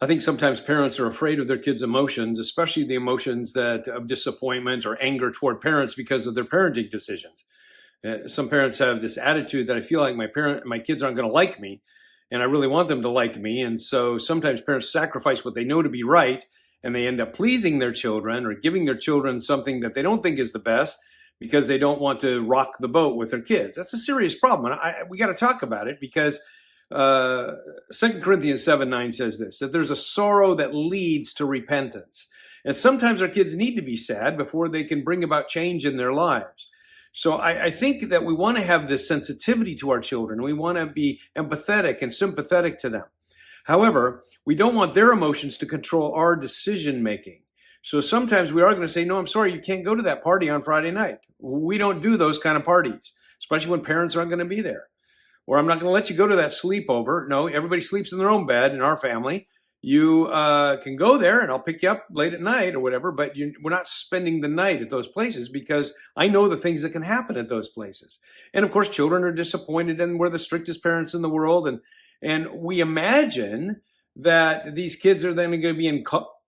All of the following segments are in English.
I think sometimes parents are afraid of their kids' emotions, especially the emotions that of disappointment or anger toward parents because of their parenting decisions. Some parents have this attitude that I feel like my kids aren't going to like me, and I really want them to like me. And so sometimes parents sacrifice what they know to be right, and they end up pleasing their children or giving their children something that they don't think is the best because they don't want to rock the boat with their kids. That's a serious problem, and we got to talk about it because 2 Corinthians 7:9 says this, that there's a sorrow that leads to repentance. And sometimes our kids need to be sad before they can bring about change in their lives. So I think that we want to have this sensitivity to our children. We want to be empathetic and sympathetic to them. However, we don't want their emotions to control our decision making. So sometimes we are going to say, no, I'm sorry, you can't go to that party on Friday night. We don't do those kind of parties, especially when parents aren't going to be there. Or I'm not going to let you go to that sleepover. No, everybody sleeps in their own bed in our family. You can go there and I'll pick you up late at night or whatever, but we're not spending the night at those places because I know the things that can happen at those places. And of course, children are disappointed and we're the strictest parents in the world. And we imagine that these kids are then going to be in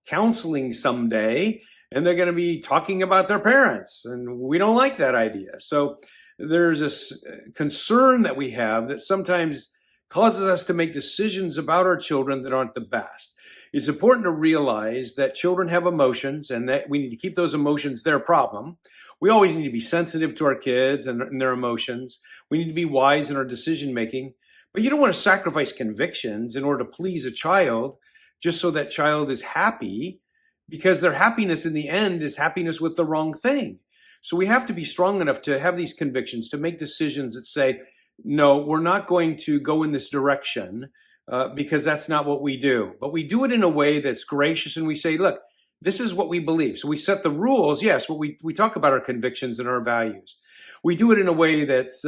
counseling someday and they're going to be talking about their parents. And we don't like that idea. So there's this concern that we have that sometimes causes us to make decisions about our children that aren't the best. It's important to realize that children have emotions and that we need to keep those emotions their problem. We always need to be sensitive to our kids and their emotions. We need to be wise in our decision making, but you don't want to sacrifice convictions in order to please a child just so that child is happy, because their happiness in the end is happiness with the wrong thing. So we have to be strong enough to have these convictions, to make decisions that say, no, we're not going to go in this direction because that's not what we do. But we do it in a way that's gracious and we say, look, this is what we believe. So we set the rules, yes, but we talk about our convictions and our values. We do it in a way that's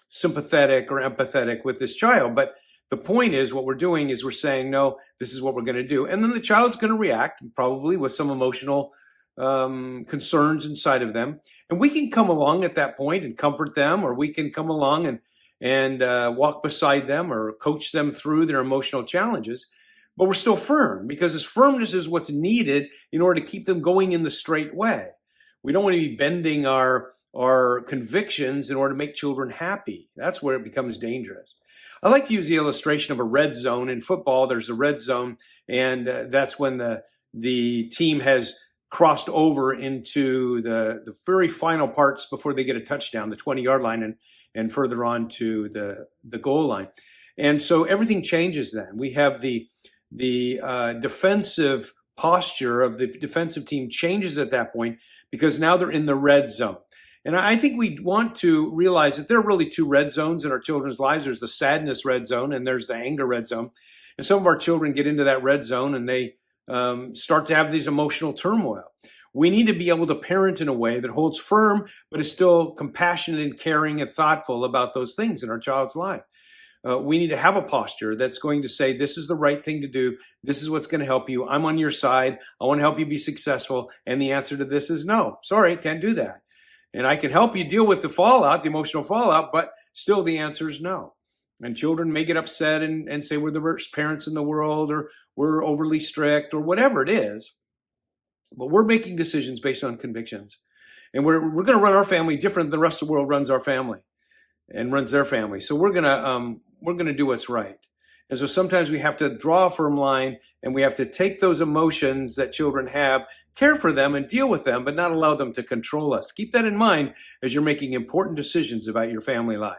sympathetic or empathetic with this child. But the point is, what we're doing is we're saying, no, this is what we're going to do. And then the child's going to react probably with some emotional concerns inside of them. And we can come along at that point and comfort them, or we can come along and walk beside them or coach them through their emotional challenges. But we're still firm, because this firmness is what's needed in order to keep them going in the straight way. We don't want to be bending our convictions in order to make children happy. That's where it becomes dangerous. I like to use the illustration of a red zone. In football, there's a red zone, and that's when the team has crossed over into the very final parts before they get a touchdown, the 20-yard line and further on to the goal line. And so everything changes then. We have the defensive posture of the defensive team changes at that point because now they're in the red zone. And I think we want to realize that there are really two red zones in our children's lives. There's the sadness red zone and there's the anger red zone. And some of our children get into that red zone and they start to have these emotional turmoil. We need to be able to parent in a way that holds firm, but is still compassionate and caring and thoughtful about those things in our child's life. We need to have a posture that's going to say, this is the right thing to do. This is what's going to help you. I'm on your side. I want to help you be successful. And the answer to this is no. Sorry, can't do that. And I can help you deal with the fallout, the emotional fallout, but still the answer is no. And children may get upset and say we're the worst parents in the world, or we're overly strict, or whatever it is. But we're making decisions based on convictions. And we're going to run our family different than the rest of the world runs our family and runs their family. So we're going to do what's right. And so sometimes we have to draw a firm line, and we have to take those emotions that children have, care for them and deal with them, but not allow them to control us. Keep that in mind as you're making important decisions about your family life.